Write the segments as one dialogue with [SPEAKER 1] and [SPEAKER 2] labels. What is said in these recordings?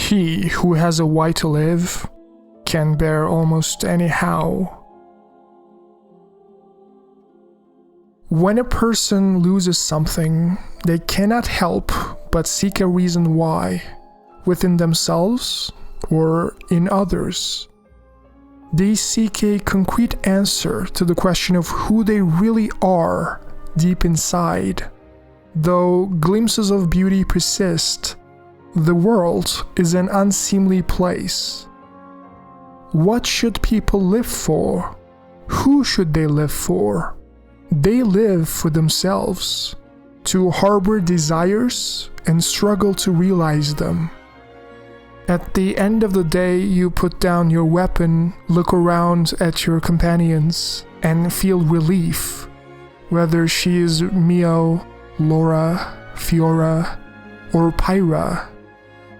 [SPEAKER 1] He who has a why to live can bear almost any how. When a person loses something, they cannot help but seek a reason why, within themselves or in others. They seek a concrete answer to the question of who they really are deep inside. Though glimpses of beauty persist, the world is an unseemly place. What should people live for? Who should they live for? They live for themselves, to harbor desires and struggle to realize them. At the end of the day, you put down your weapon, look around at your companions, and feel relief. Whether she is Mio, Lora, Fiora, or Pyra,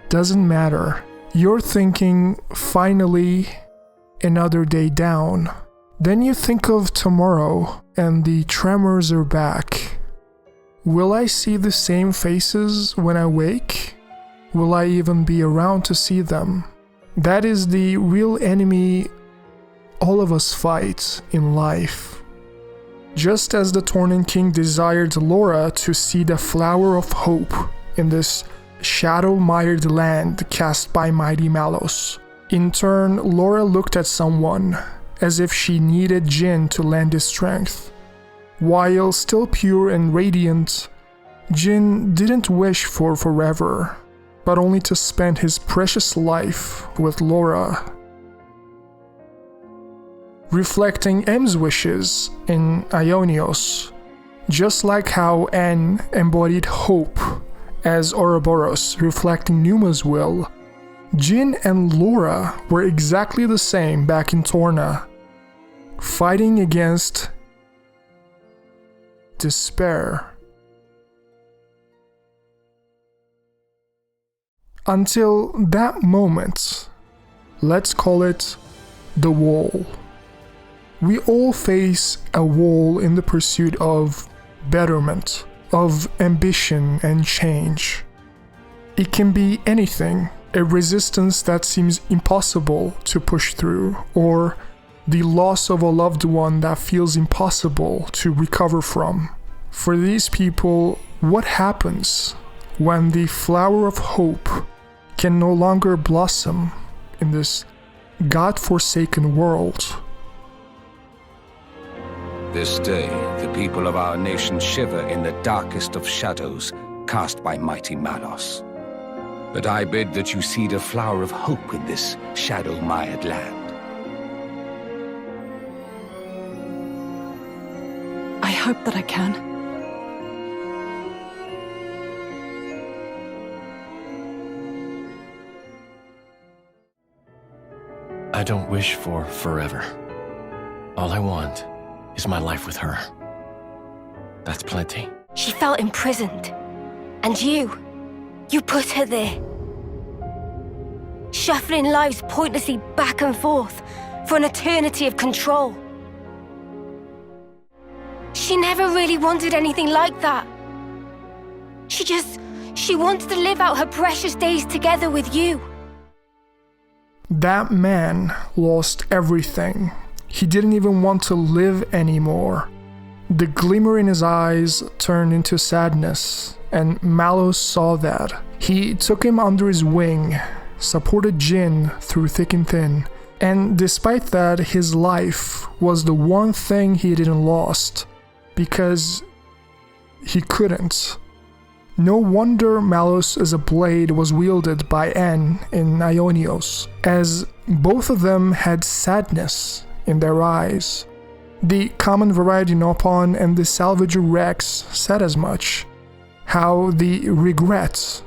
[SPEAKER 1] doesn't matter. You're thinking, finally, another day down. Then you think of tomorrow, and the tremors are back. Will I see the same faces when I wake? Will I even be around to see them? That is the real enemy all of us fight in life. Just as the Torna King desired Lora to see the flower of hope in this shadow-mired land cast by mighty Malos. In turn, Lora looked at someone as if she needed Jin to lend his strength. While still pure and radiant, Jin didn't wish for forever, but only to spend his precious life with Lora. Reflecting M's wishes in Aionios, just like how N embodied hope as Ouroboros reflecting Pneuma's will, Jin and Lora were exactly the same back in Torna, fighting against despair. Until that moment, let's call it the wall. We all face a wall in the pursuit of betterment, of ambition and change. It can be anything, a resistance that seems impossible to push through, or the loss of a loved one that feels impossible to recover from. For these people, what happens when the flower of hope can no longer blossom in this God-forsaken world?
[SPEAKER 2] This day, the people of our nation shiver in the darkest of shadows cast by mighty Malos. But I bid that you seed a flower of hope in this shadow-mired land.
[SPEAKER 3] I hope that I can.
[SPEAKER 4] I don't wish for forever. All I want is my life with her. That's plenty.
[SPEAKER 5] She felt imprisoned. And you put her there. Shuffling lives pointlessly back and forth for an eternity of control. She never really wanted anything like that. She wanted to live out her precious days together with you.
[SPEAKER 1] That man lost everything. He didn't even want to live anymore. The glimmer in his eyes turned into sadness, and Malos saw that. He took him under his wing, supported Jin through thick and thin, and despite that, his life was the one thing he didn't lost, because he couldn't. No wonder Malos as a blade was wielded by N in Aionios, as both of them had sadness in their eyes. The common variety Nopon and the Salvager Rex said as much, how the regret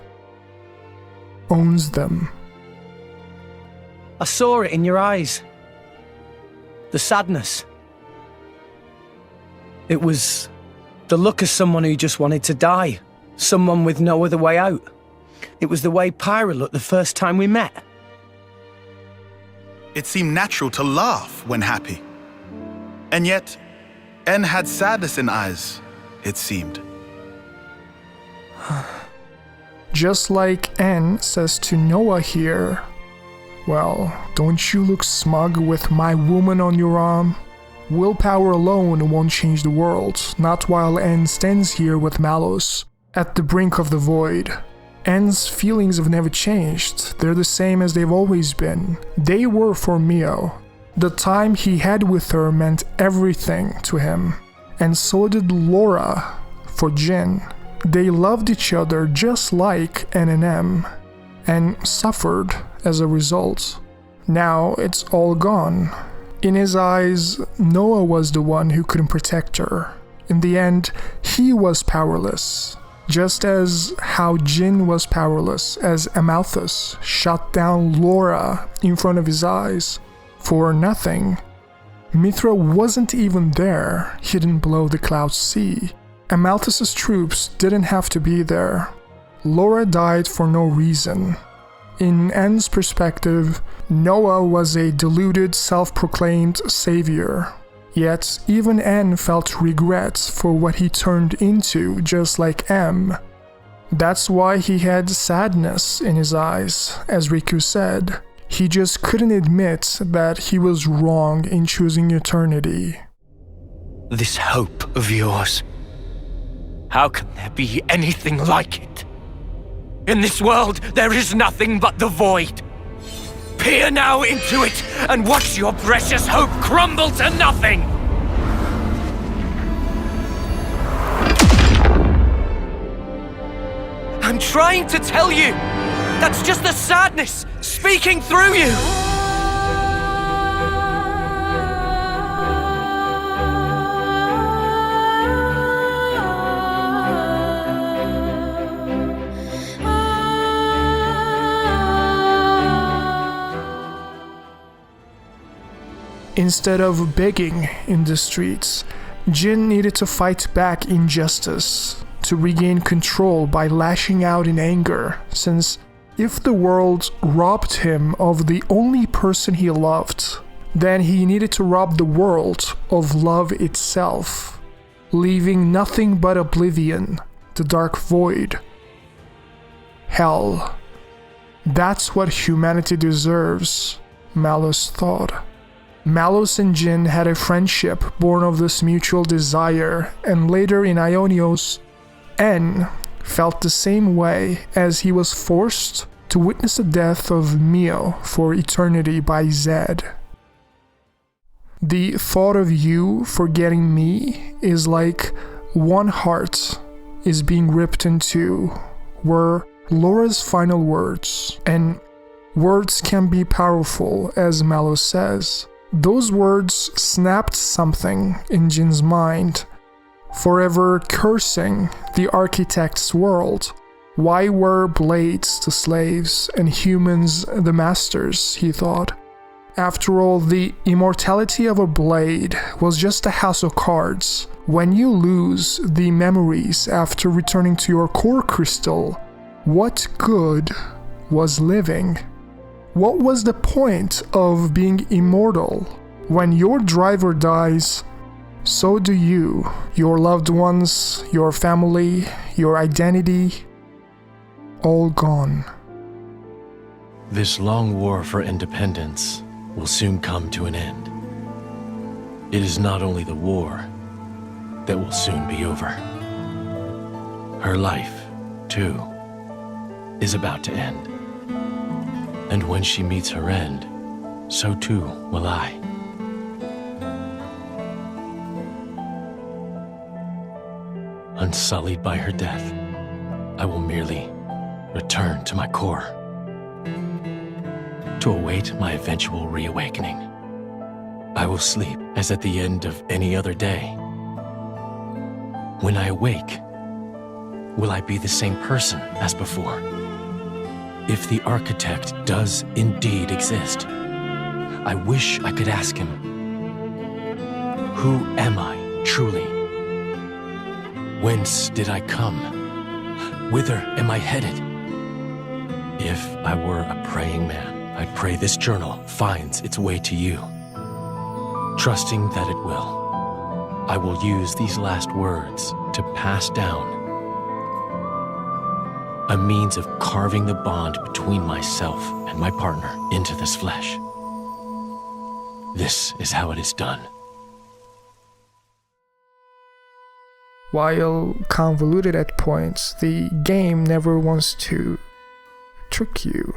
[SPEAKER 1] owns them.
[SPEAKER 6] I saw it in your eyes. The sadness. It was the look of someone who just wanted to die. Someone with no other way out. It was the way Pyra looked the first time we met.
[SPEAKER 7] It seemed natural to laugh when happy. And yet, N had sadness in eyes, it seemed.
[SPEAKER 1] Just like N says to Noah here, "Well, don't you look smug with my woman on your arm? Willpower alone won't change the world, not while N stands here with Malos, at the brink of the void." N's feelings have never changed. They're the same as they've always been. They were for Mio. The time he had with her meant everything to him. And so did Lora for Jin. They loved each other just like N and M, and suffered as a result. Now it's all gone. In his eyes, Noah was the one who couldn't protect her. In the end, he was powerless. Just as how Jin was powerless as Amalthus shot down Lora in front of his eyes for nothing. Mythra wasn't even there, hidden below the cloud sea. Amalthus's troops didn't have to be there. Lora died for no reason. In N's perspective, Noah was a deluded, self-proclaimed savior. Yet, even N felt regret for what he turned into, just like M. That's why he had sadness in his eyes, as Riku said. He just couldn't admit that he was wrong in choosing eternity.
[SPEAKER 8] This hope of yours, how can there be anything like it? In this world, there is nothing but the void. Peer now into it and watch your precious hope crumble to nothing! I'm trying to tell you! That's just the sadness speaking through you!
[SPEAKER 1] Instead of begging in the streets, Jin needed to fight back injustice, to regain control by lashing out in anger, since if the world robbed him of the only person he loved, then he needed to rob the world of love itself, leaving nothing but oblivion, the dark void. Hell. That's what humanity deserves, Malos thought. Malos and Jin had a friendship born of this mutual desire, and later in Ionios, N felt the same way as he was forced to witness the death of Mio for eternity by Zed. The thought of you forgetting me is like one heart is being ripped in two, were Lora's final words, and words can be powerful, as Malos says. Those words snapped something in Jin's mind, forever cursing the architect's world. Why were blades the slaves and humans the masters, he thought. After all, the immortality of a blade was just a house of cards. When you lose the memories after returning to your core crystal, what good was living? What was the point of being immortal? When your driver dies, so do you, your loved ones, your family, your identity, all gone.
[SPEAKER 4] This long war for independence will soon come to an end. It is not only the war that will soon be over. Her life, too, is about to end. And when she meets her end, so too will I. Unsullied by her death, I will merely return to my core, to await my eventual reawakening. I will sleep as at the end of any other day. When I awake, will I be the same person as before? If the architect does indeed exist, I wish I could ask him, who am I truly? Whence did I come? Whither am I headed? If I were a praying man, I'd pray this journal finds its way to you. Trusting that it will, I will use these last words to pass down a means of carving the bond between myself and my partner into this flesh. This is how it is done.
[SPEAKER 1] While convoluted at points, the game never wants to trick you.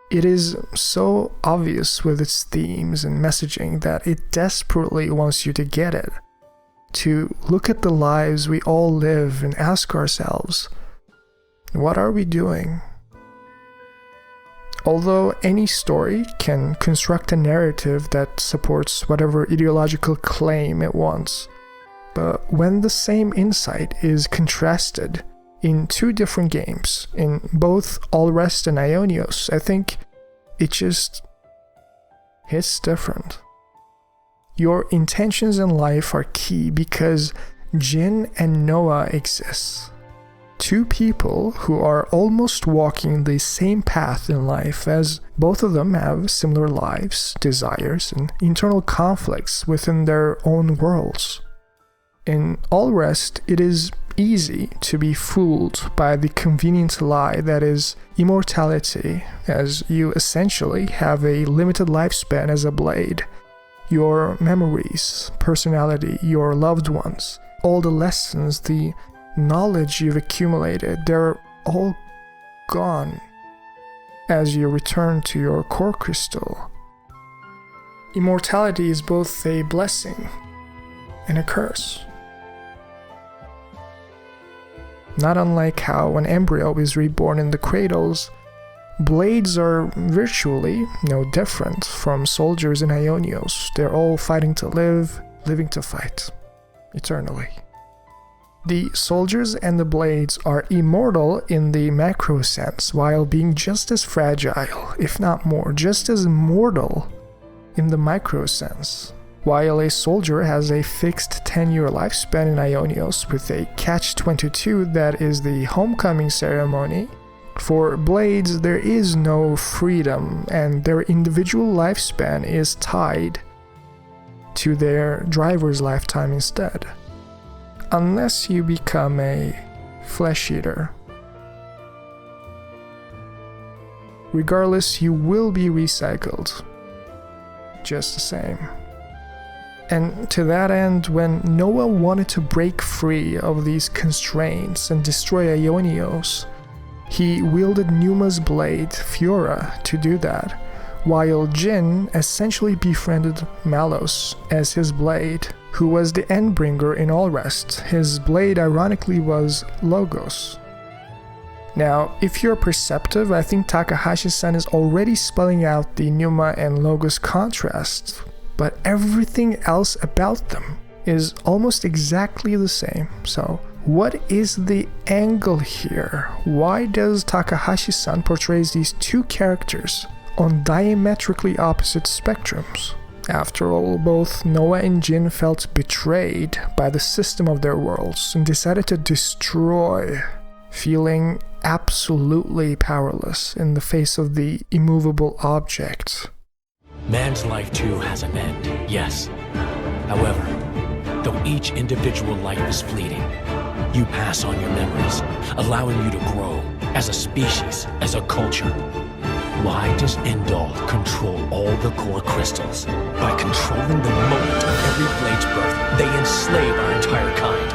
[SPEAKER 1] It is so obvious with its themes and messaging that it desperately wants you to get it. To look at the lives we all live and ask ourselves, what are we doing? Although any story can construct a narrative that supports whatever ideological claim it wants, but when the same insight is contrasted in two different games, in both Allrest and Aionios, I think it just hits different. Your intentions in life are key because Jin and Noah exist. Two people who are almost walking the same path in life, as both of them have similar lives, desires, and internal conflicts within their own worlds. In Allrest, it is easy to be fooled by the convenient lie that is immortality, as you essentially have a limited lifespan as a blade. Your memories, personality, your loved ones, all the lessons, the knowledge you've accumulated, they're all gone as you return to your core crystal. Immortality is both a blessing and a curse. Not unlike how an embryo is reborn in the cradles, blades are virtually no different from soldiers in Aionios. They're all fighting to live, living to fight, eternally. The soldiers and the blades are immortal in the macro sense, while being just as fragile, if not more, just as mortal in the micro sense. While a soldier has a fixed 10-year lifespan in Aionios with a catch-22 that is the homecoming ceremony, for blades there is no freedom and their individual lifespan is tied to their driver's lifetime instead. Unless you become a flesh eater. Regardless, you will be recycled. Just the same. And to that end, when Noah wanted to break free of these constraints and destroy Aionios, he wielded Pneuma's blade, Fiora, to do that, while Jin essentially befriended Malos as his blade, who was the Endbringer in Allrest. His blade ironically was Logos. Now, if you're perceptive, I think Takahashi-san is already spelling out the Pneuma and Logos contrast, but everything else about them is almost exactly the same. So, what is the angle here? Why does Takahashi-san portray these two characters on diametrically opposite spectrums? After all, both Noah and Jin felt betrayed by the system of their worlds and decided to destroy, feeling absolutely powerless in the face of the immovable object.
[SPEAKER 4] Man's life too has an end, yes. However, though each individual life is fleeting, you pass on your memories, allowing you to grow as a species, as a culture. Why does Indol control all the core crystals? By controlling the moment of every blade's birth, they enslave our entire kind.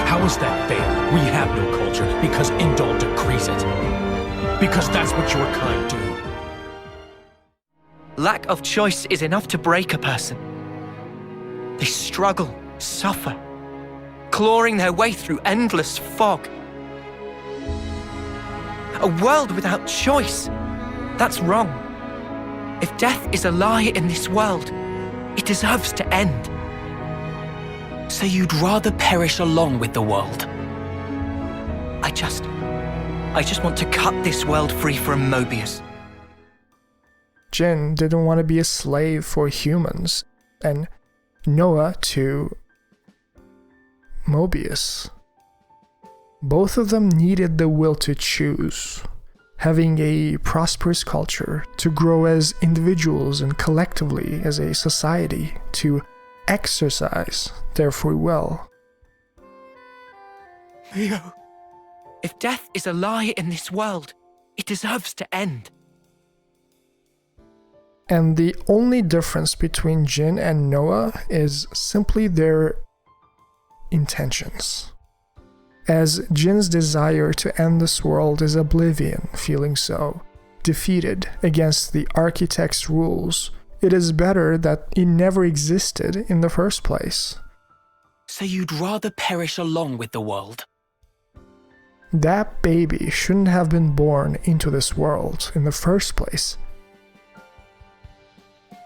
[SPEAKER 4] How is that fair? We have no culture because Indol decrees it. Because that's what your kind do.
[SPEAKER 8] Lack of choice is enough to break a person. They struggle, suffer, clawing their way through endless fog. A world without choice. That's wrong. If death is a lie in this world, it deserves to end. So you'd rather perish along with the world? I just want to cut this world free from Moebius.
[SPEAKER 1] Jin didn't want to be a slave for humans, and Noah to Moebius. Both of them needed the will to choose, having a prosperous culture, to grow as individuals and collectively as a society, to exercise their free will.
[SPEAKER 8] Leo, If death is a lie in this world, it deserves to end.
[SPEAKER 1] And the only difference between Jin and Noah is simply their intentions. As Jin's desire to end this world is oblivion, feeling so defeated against the architect's rules, it is better that it never existed in the first place.
[SPEAKER 8] So you'd rather perish along with the world?
[SPEAKER 1] That baby shouldn't have been born into this world in the first place.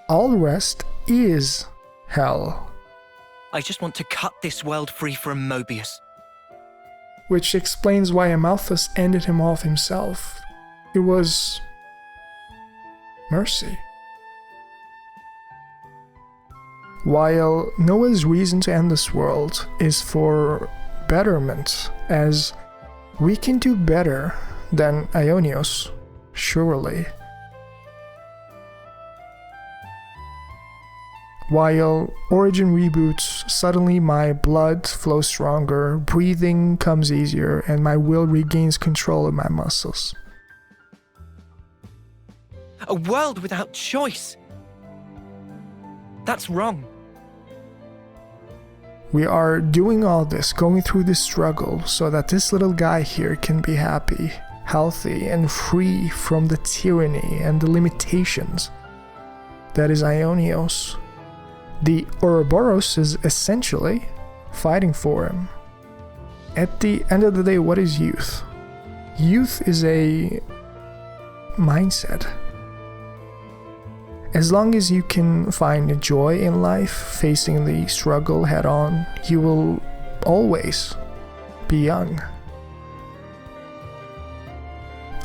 [SPEAKER 1] All the rest is hell.
[SPEAKER 8] I just want to cut this world free from Moebius.
[SPEAKER 1] Which explains why Amalthus ended him off himself. It was mercy. While Noah's reason to end this world is for betterment, as we can do better than Aionios, surely. While Origin reboots, suddenly my blood flows stronger, breathing comes easier, and my will regains control of my muscles.
[SPEAKER 8] A world without choice. That's wrong.
[SPEAKER 1] We are doing all this, going through this struggle, so that this little guy here can be happy, healthy, and free from the tyranny and the limitations that is Aionios. The Ouroboros is essentially fighting for him. At the end of the day, what is youth? Youth is a mindset. As long as you can find joy in life, facing the struggle head on, you will always be young.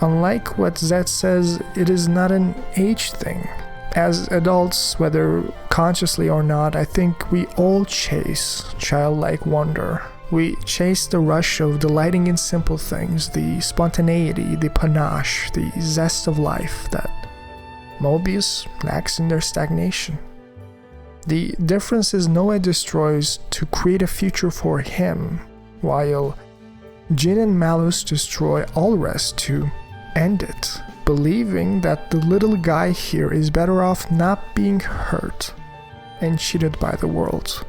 [SPEAKER 1] Unlike what Zed says, it is not an age thing. As adults, whether consciously or not, I think we all chase childlike wonder. We chase the rush of delighting in simple things, the spontaneity, the panache, the zest of life that Moebius lacks in their stagnation. The difference is Noah destroys to create a future for him, while Jin and Malos destroy all rest to end it, believing that the little guy here is better off not being hurt and cheated by the world.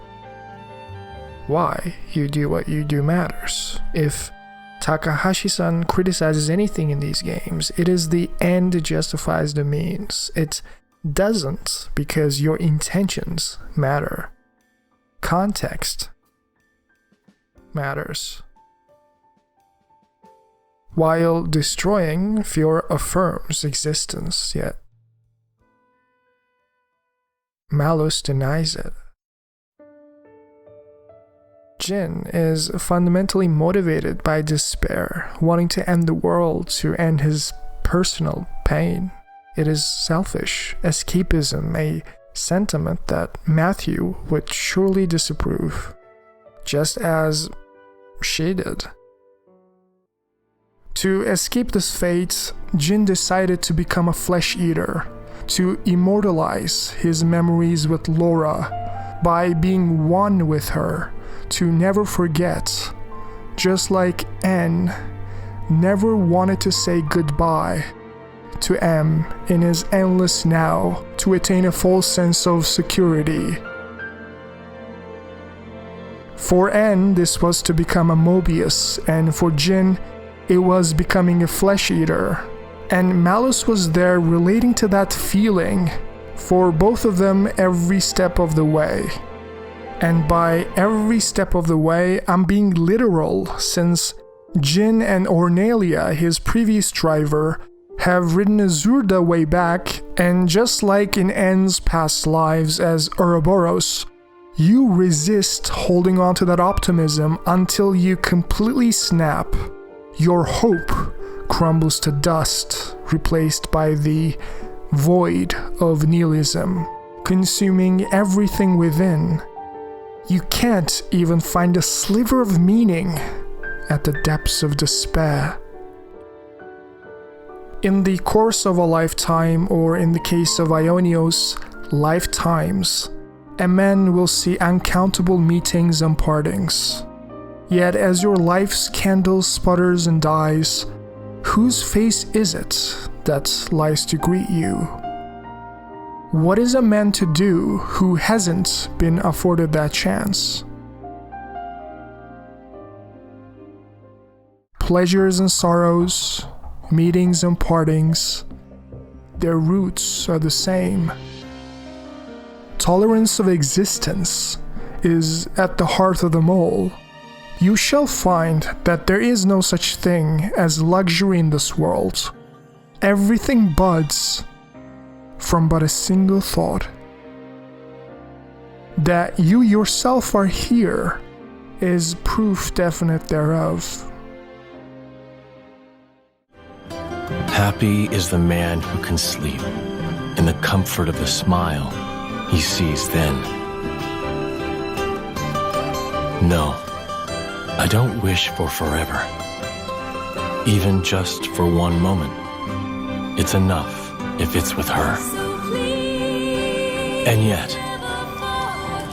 [SPEAKER 1] Why you do what you do matters. If Takahashi-san criticizes anything in these games, it is the end justifies the means. It doesn't because your intentions matter. Context matters. While destroying, fear affirms existence, yet Malos denies it. Jin is fundamentally motivated by despair, wanting to end the world to end his personal pain. It is selfish escapism, a sentiment that Matthew would surely disapprove, just as she did. To escape this fate, Jin decided to become a flesh eater, to immortalize his memories with Lora by being one with her, to never forget, just like N never wanted to say goodbye to M in his endless now to attain a false sense of security. For N, this was to become a Moebius, and for Jin, it was becoming a flesh eater. And Malos was there relating to that feeling for both of them every step of the way. And by every step of the way, I'm being literal, since Jin and Ornelia, his previous driver, have ridden Azurda way back, and just like in N's past lives as Ouroboros, you resist holding on to that optimism until you completely snap. Your hope crumbles to dust, replaced by the void of nihilism, consuming everything within. You can't even find a sliver of meaning at the depths of despair. In the course of a lifetime, or in the case of Aionios, lifetimes, a man will see uncountable meetings and partings. Yet as your life's candle sputters and dies, whose face is it that lies to greet you? What is a man to do who hasn't been afforded that chance? Pleasures and sorrows, meetings and partings, their roots are the same. Tolerance of existence is at the heart of them all. You shall find that there is no such thing as luxury in this world. Everything buds from but a single thought. That you yourself are here is proof definite thereof.
[SPEAKER 4] Happy is the man who can sleep in the comfort of the smile he sees then. No, I don't wish for forever. Even just for one moment. It's enough if it's with her. And yet,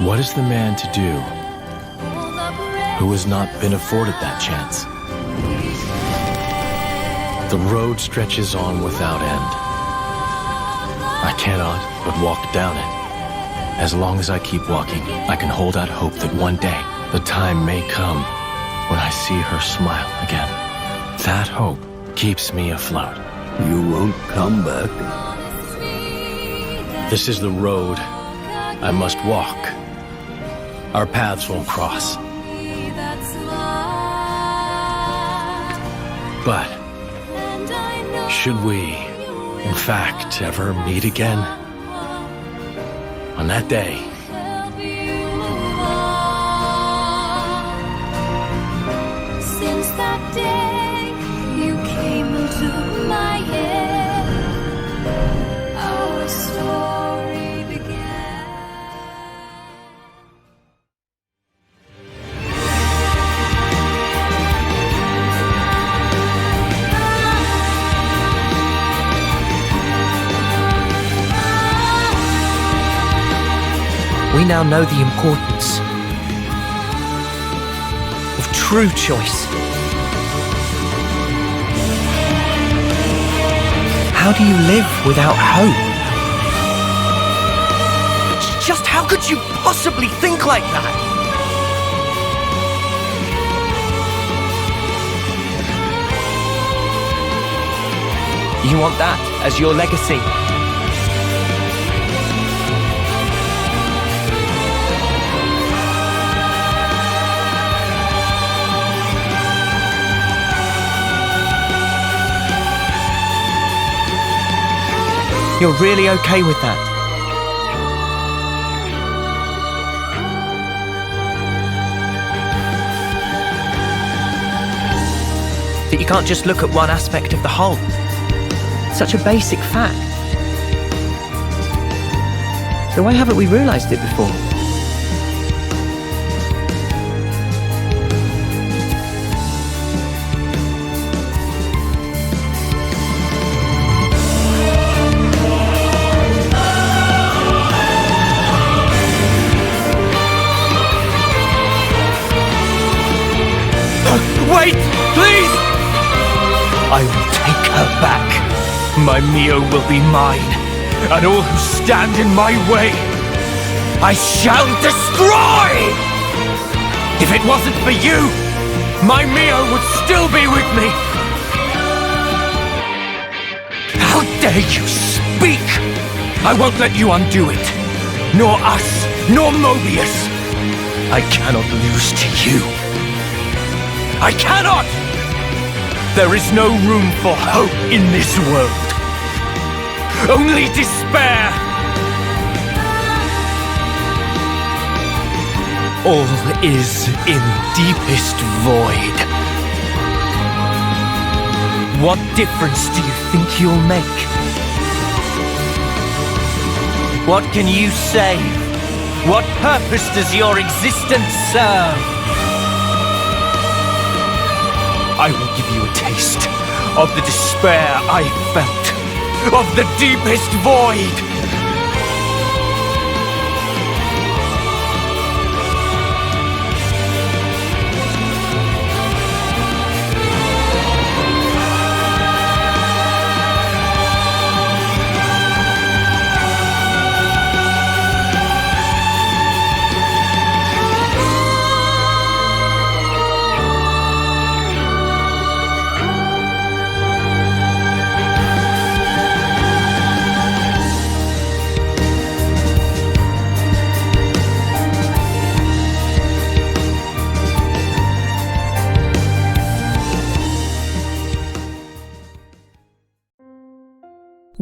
[SPEAKER 4] what is the man to do who has not been afforded that chance? The road stretches on without end. I cannot but walk down it. As long as I keep walking, I can hold out hope that one day the time may come when I see her smile again. That hope keeps me afloat.
[SPEAKER 9] You won't come back.
[SPEAKER 4] This is the road I must walk. Our paths won't cross. But should we, in fact, ever meet again? On that day,
[SPEAKER 10] since that day you came into my head, our story began.
[SPEAKER 11] We now know the importance of true choice. How do you live without hope? Just how could you possibly think like that? You want that as your legacy? You're really okay with that? That you can't just look at one aspect of the whole. Such a basic fact. So why haven't we realized it before?
[SPEAKER 8] Wait, please! I will take her back. My Mio will be mine, and all who stand in my way, I shall destroy! If it wasn't for you, my Mio would still be with me. How dare you speak? I won't let you undo it. Nor us, nor Moebius. I cannot lose to you. I cannot! There is no room for hope in this world. Only despair! All is in deepest void. What difference do you think you'll make? What can you save? What purpose does your existence serve? I will give you a taste of the despair I felt, of the deepest void.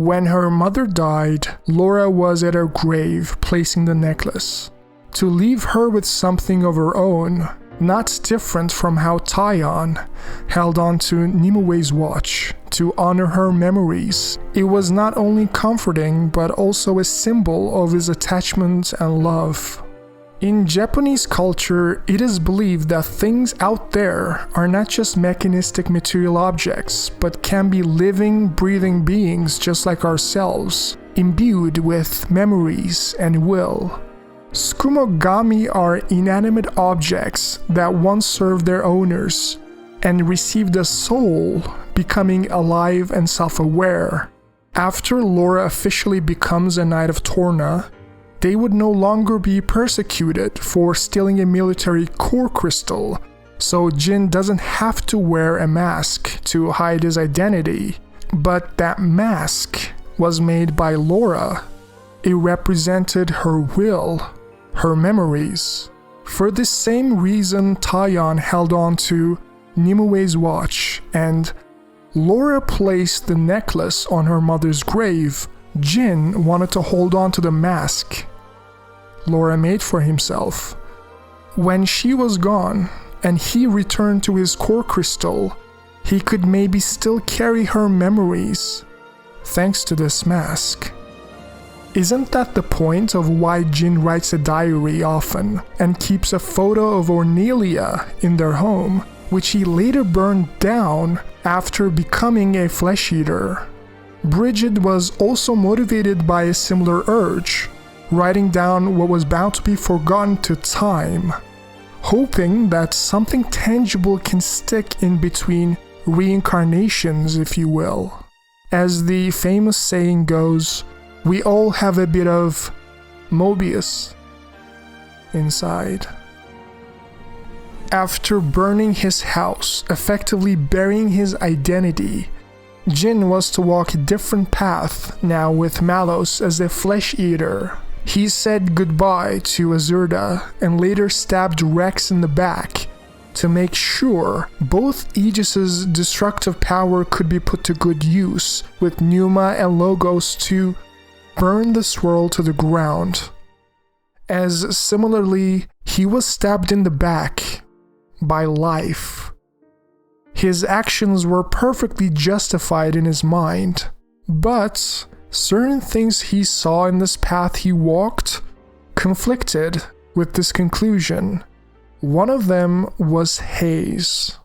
[SPEAKER 1] When her mother died, Lora was at her grave placing the necklace, to leave her with something of her own, not different from how Tyon held on to Nimue's watch to honor her memories. It was not only comforting but also a symbol of his attachment and love. In Japanese culture, it is believed that things out there are not just mechanistic material objects, but can be living, breathing beings just like ourselves, imbued with memories and will. Tsukumogami are inanimate objects that once served their owners and received a soul, becoming alive and self-aware. After Lora officially becomes a Knight of Torna, they would no longer be persecuted for stealing a military core crystal, so Jin doesn't have to wear a mask to hide his identity. But that mask was made by Lora. It represented her will, her memories. For this same reason, Tyon held on to Nimue's watch, and Lora placed the necklace on her mother's grave. Jin wanted to hold on to the mask Lora made for himself. When she was gone, and he returned to his core crystal, he could maybe still carry her memories, thanks to this mask. Isn't that the point of why Jin writes a diary often and keeps a photo of Ornelia in their home, which he later burned down after becoming a flesh-eater? Bridget was also motivated by a similar urge, writing down what was bound to be forgotten to time, hoping that something tangible can stick in between reincarnations, if you will. As the famous saying goes, we all have a bit of Moebius inside. After burning his house, effectively burying his identity, Jin was to walk a different path now with Malos as a flesh-eater. He said goodbye to Azurda and later stabbed Rex in the back to make sure both Aegis's destructive power could be put to good use, with Pneuma and Logos to burn this world to the ground. As similarly, he was stabbed in the back by life. His actions were perfectly justified in his mind, but certain things he saw in this path he walked conflicted with this conclusion. One of them was Haze.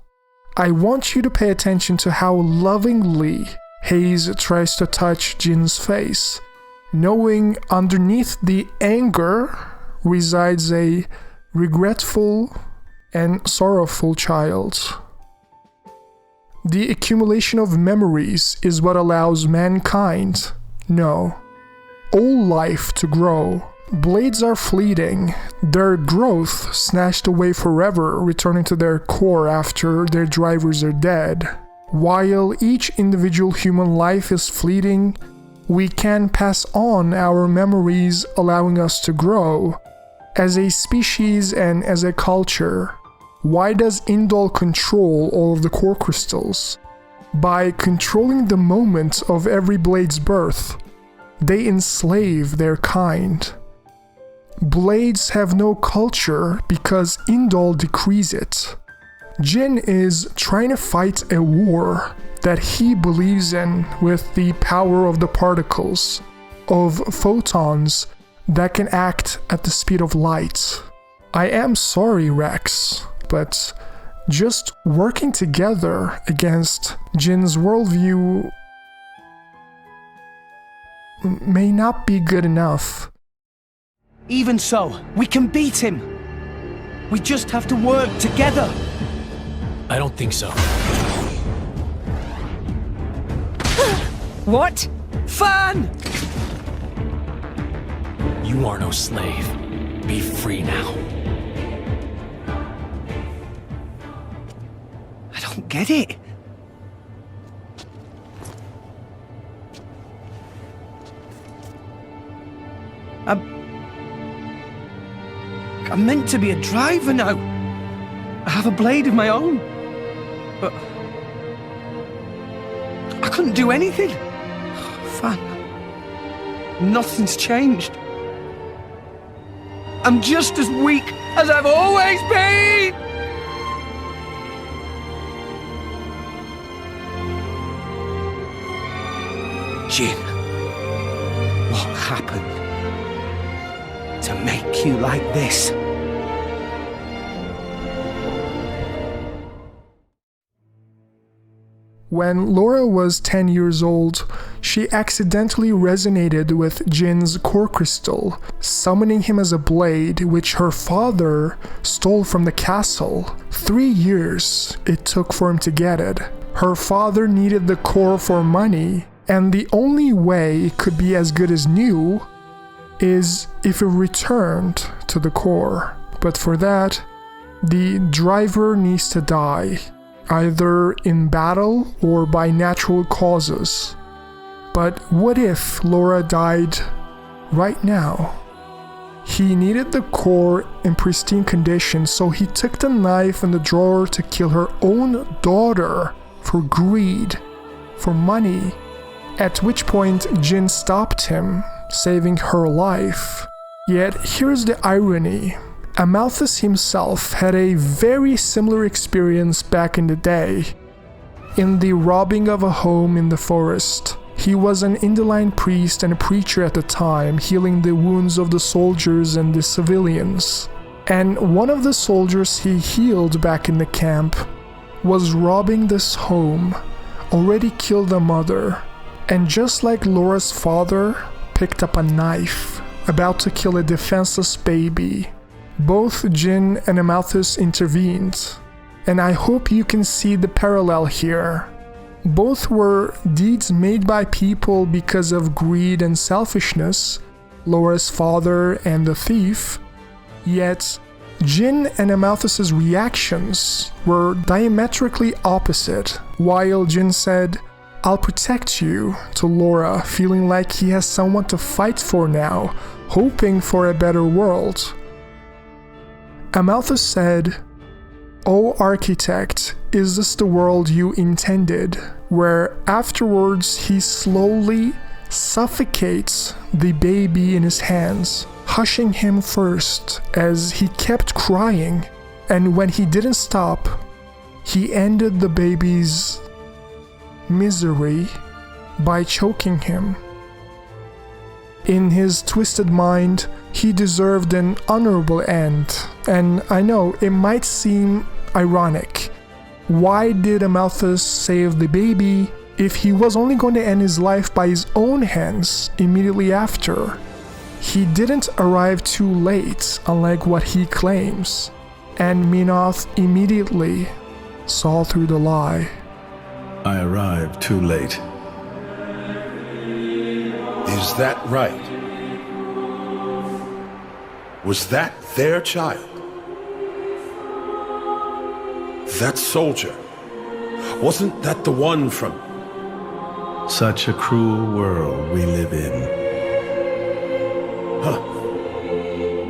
[SPEAKER 1] I want you to pay attention to how lovingly Haze tries to touch Jin's face, knowing underneath the anger resides a regretful and sorrowful child. The accumulation of memories is what allows mankind, no, all life to grow. Blades are fleeting, their growth snatched away forever, returning to their core after their drivers are dead. While each individual human life is fleeting, we can pass on our memories, allowing us to grow. As a species and as a culture, why does Indol control all of the core crystals? By controlling the moment of every blade's birth, they enslave their kind. Blades have no culture because Indol decrees it. Jin is trying to fight a war that he believes in with the power of the particles, of photons that can act at the speed of light. I am sorry, Rex, but just working together against Jin's worldview may not be good enough.
[SPEAKER 6] Even so, we can beat him. We just have to work together.
[SPEAKER 4] I don't think so.
[SPEAKER 6] What? Fan!
[SPEAKER 4] You are no slave. Be free now.
[SPEAKER 6] I don't get it. I'm meant to be a driver now. I have a blade of my own. But I couldn't do anything. Fan. Nothing's changed. I'm just as weak as I've always been! Jin, what happened to make you like this?
[SPEAKER 1] When Lora was 10 years old, she accidentally resonated with Jin's core crystal, summoning him as a blade which her father stole from the castle. 3 years it took for him to get it. Her father needed the core for money, and the only way it could be as good as new is if it returned to the core. But for that, the driver needs to die, either in battle or by natural causes. But what if Lora died right now? He needed the core in pristine condition, so he took the knife in the drawer to kill her own daughter for greed, for money. At which point Jin stopped him, saving her life. Yet here's the irony. Amalthus himself had a very similar experience back in the day. In the robbing of a home in the forest, he was an Indoline priest and a preacher at the time, healing the wounds of the soldiers and the civilians. And one of the soldiers he healed back in the camp was robbing this home, already killed the mother, and just like Lora's father picked up a knife, about to kill a defenseless baby, both Jin and Amalthus intervened, and I hope you can see the parallel here. Both were deeds made by people because of greed and selfishness, Lora's father and the thief, yet Jin and Amalthus's reactions were diametrically opposite. While Jin said, "I'll protect you," to Lora, feeling like he has someone to fight for now, hoping for a better world, Amalthus said, "O architect, is this the world you intended?" Where afterwards he slowly suffocates the baby in his hands, hushing him first as he kept crying, and when he didn't stop, he ended the baby's misery by choking him. In his twisted mind, he deserved an honorable end, and I know it might seem ironic. Why did Amalthus save the baby if he was only going to end his life by his own hands immediately after? He didn't arrive too late, unlike what he claims, and Minoth immediately saw through the lie.
[SPEAKER 9] I arrived too late.
[SPEAKER 12] Is that right? Was that their child? That soldier? Wasn't that the one from...
[SPEAKER 9] Such a cruel world we live in.
[SPEAKER 12] Huh.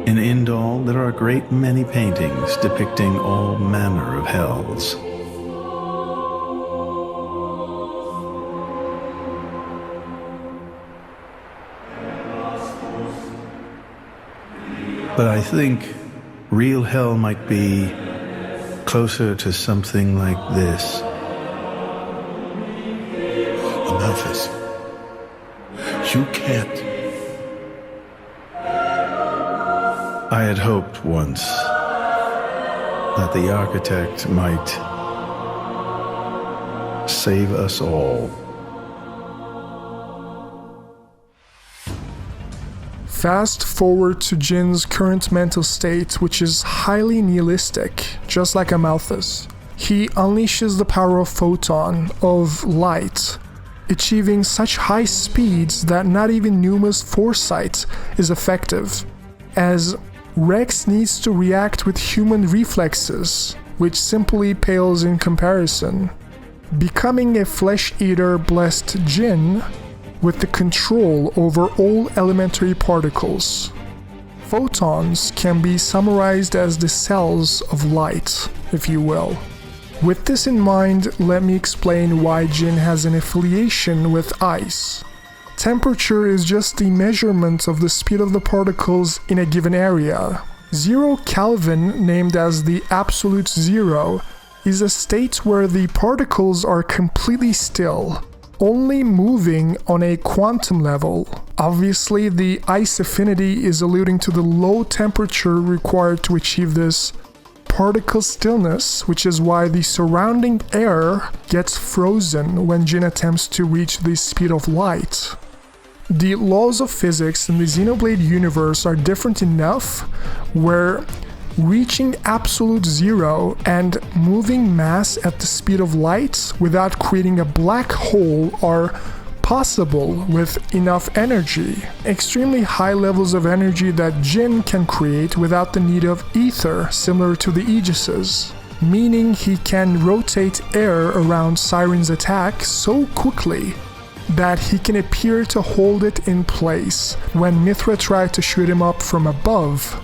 [SPEAKER 9] In Indal, there are a great many paintings depicting all manner of hells. But I think real hell might be closer to something like this.
[SPEAKER 12] Amalthus, you can't...
[SPEAKER 9] I had hoped once that the architect might save us all.
[SPEAKER 1] Fast forward to Jin's current mental state, which is highly nihilistic, just like Amalthus. He unleashes the power of photon, of light, achieving such high speeds that not even Pneuma's foresight is effective, as Rex needs to react with human reflexes, which simply pales in comparison. Becoming a flesh-eater blessed Jin with the control over all elementary particles. Photons can be summarized as the cells of light, if you will. With this in mind, let me explain why Jin has an affiliation with ice. Temperature is just the measurement of the speed of the particles in a given area. 0 Kelvin, named as the absolute zero, is a state where the particles are completely still, only moving on a quantum level. Obviously, the ice affinity is alluding to the low temperature required to achieve this particle stillness, which is why the surrounding air gets frozen when Jin attempts to reach the speed of light. The laws of physics in the Xenoblade universe are different enough where reaching absolute zero and moving mass at the speed of light without creating a black hole are possible with enough energy. Extremely high levels of energy that Jin can create without the need of ether, similar to the Aegis's, meaning he can rotate air around Siren's attack so quickly that he can appear to hold it in place when Mythra tried to shoot him up from above.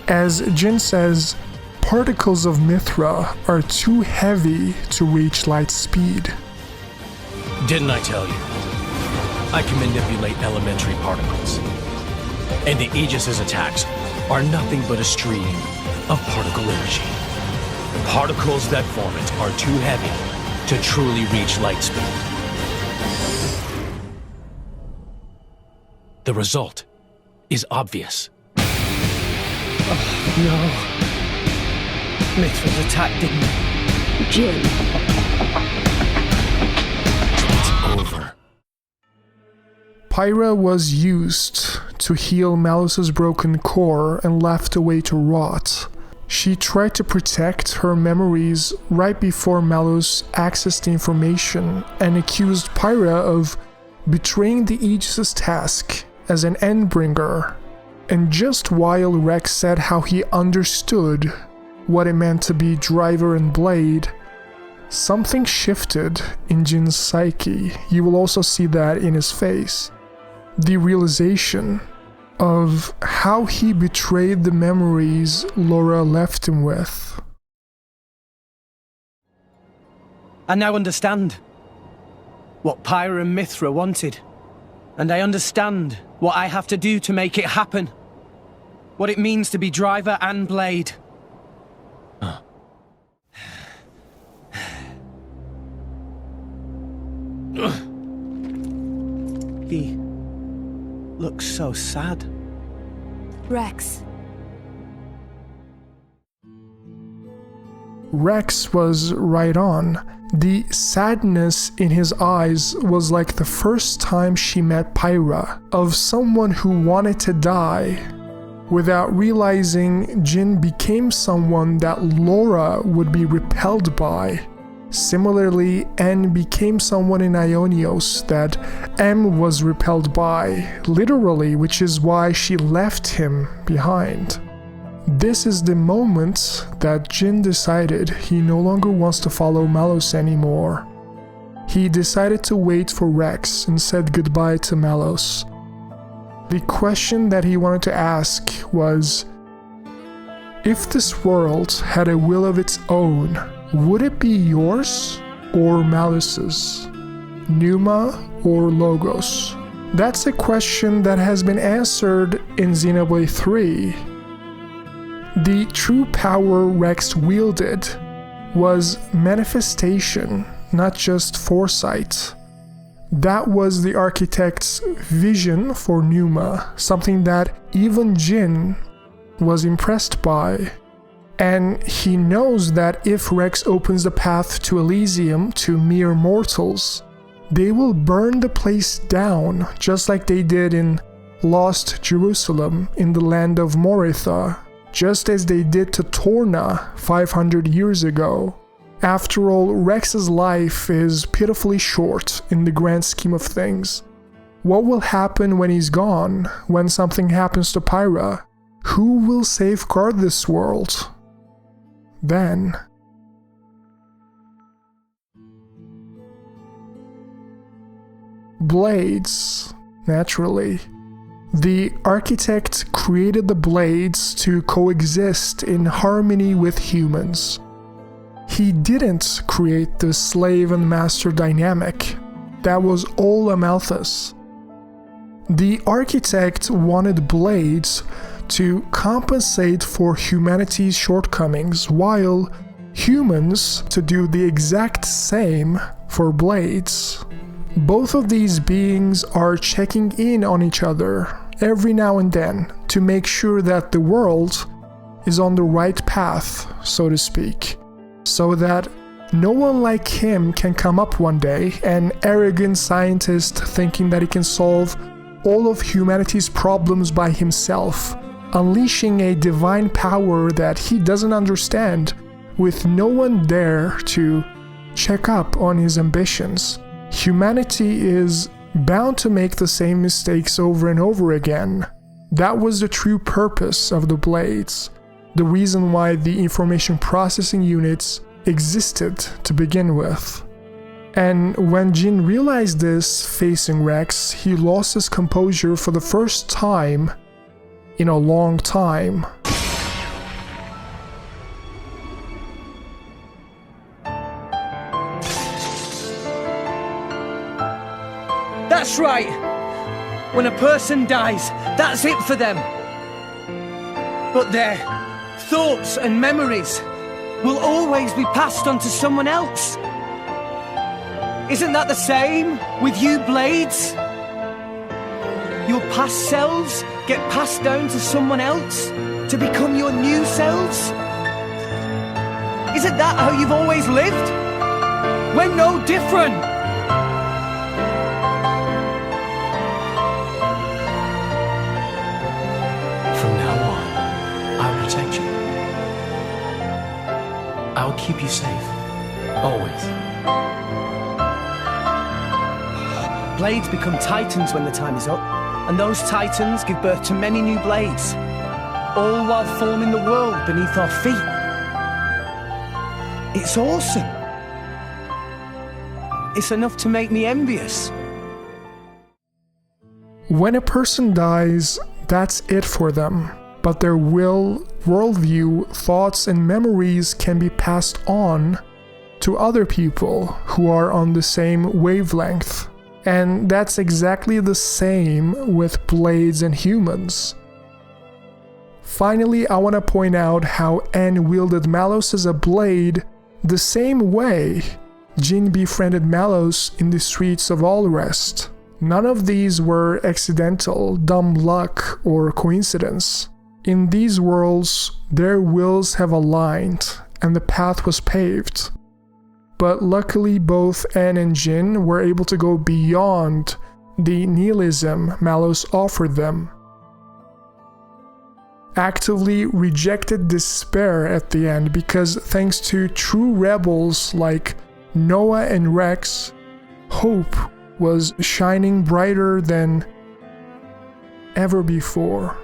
[SPEAKER 1] As Jin says, particles of Mythra are too heavy to reach light speed.
[SPEAKER 4] Didn't I tell you? I can manipulate elementary particles. And the Aegis's attacks are nothing but a stream of particle energy. Particles that form it are too heavy to truly reach light speed. The result is obvious.
[SPEAKER 6] Oh, no. Mythra's attack didn't...
[SPEAKER 3] Jin.
[SPEAKER 4] It's over.
[SPEAKER 1] Pyra was used to heal Malos' broken core and left away to rot. She tried to protect her memories right before Malos accessed the information and accused Pyra of betraying the Aegis's task as an endbringer. And just while Rex said how he understood what it meant to be driver and blade, something shifted in Jin's psyche. You will also see that in his face. The realization of how he betrayed the memories Lora left him with.
[SPEAKER 6] I now understand what Pyra and Mythra wanted. And I understand what I have to do to make it happen. What it means to be driver and blade. He looks so sad.
[SPEAKER 5] Rex.
[SPEAKER 1] Rex was right on. The sadness in his eyes was like the first time she met Pyra, of someone who wanted to die. Without realizing, Jin became someone that Lora would be repelled by. Similarly, N became someone in Ionios that M was repelled by, literally, which is why she left him behind. This is the moment that Jin decided he no longer wants to follow Malos anymore. He decided to wait for Rex and said goodbye to Malos. The question that he wanted to ask was, if this world had a will of its own, would it be yours or Malos's? Pneuma or Logos? That's a question that has been answered in Xenoblade 3. The true power Rex wielded was manifestation, not just foresight. That was the architect's vision for Pneuma, something that even Jin was impressed by. And he knows that if Rex opens the path to Elysium to mere mortals, they will burn the place down, just like they did in Lost Jerusalem in the land of Mythra, just as they did to Torna 500 years ago. After all, Rex's life is pitifully short in the grand scheme of things. What will happen when he's gone, when something happens to Pyra? Who will safeguard this world? Then... blades, naturally. The architect created the blades to coexist in harmony with humans. He didn't create the slave and master dynamic. That was all Amalthus. The architect wanted blades to compensate for humanity's shortcomings, while humans to do the exact same for blades. Both of these beings are checking in on each other every now and then to make sure that the world is on the right path, so to speak, so that no one like him can come up one day, an arrogant scientist thinking that he can solve all of humanity's problems by himself, unleashing a divine power that he doesn't understand, with no one there to check up on his ambitions. Humanity is bound to make the same mistakes over and over again. That was the true purpose of the blades, the reason why the information processing units existed to begin with. And when Jin realized this facing Rex, he lost his composure for the first time in a long time.
[SPEAKER 6] That's right! When a person dies, that's it for them. But their thoughts and memories will always be passed on to someone else. Isn't that the same with you blades? Your past selves get passed down to someone else to become your new selves? Isn't that how you've always lived? We're no different!
[SPEAKER 4] From now on, I'll protect you. I'll keep you safe. Always.
[SPEAKER 6] Blades become titans when the time is up, and those titans give birth to many new blades, all while forming the world beneath our feet. It's awesome. It's enough to make me envious.
[SPEAKER 1] When a person dies, that's it for them, but their will, worldview, thoughts, and memories can be passed on to other people who are on the same wavelength. And that's exactly the same with blades and humans. Finally, I want to point out how N wielded Malos as a blade the same way Jin befriended Malos in the streets of Allrest. None of these were accidental, dumb luck, or coincidence. In these worlds, their wills have aligned, and the path was paved. But luckily both N and Jin were able to go beyond the nihilism Malos offered them. Actively rejected despair at the end because thanks to true rebels like Noah and Rex, hope was shining brighter than ever before.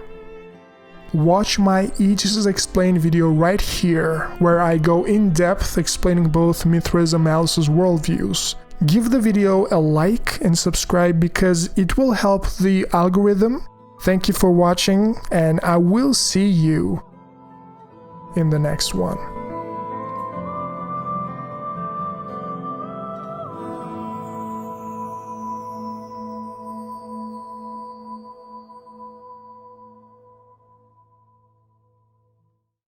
[SPEAKER 1] Watch my Aegis Explained video right here, where I go in depth explaining both Mythra's and Malos' worldviews. Give the video a like and subscribe because it will help the algorithm. Thank you for watching, and I will see you in the next one.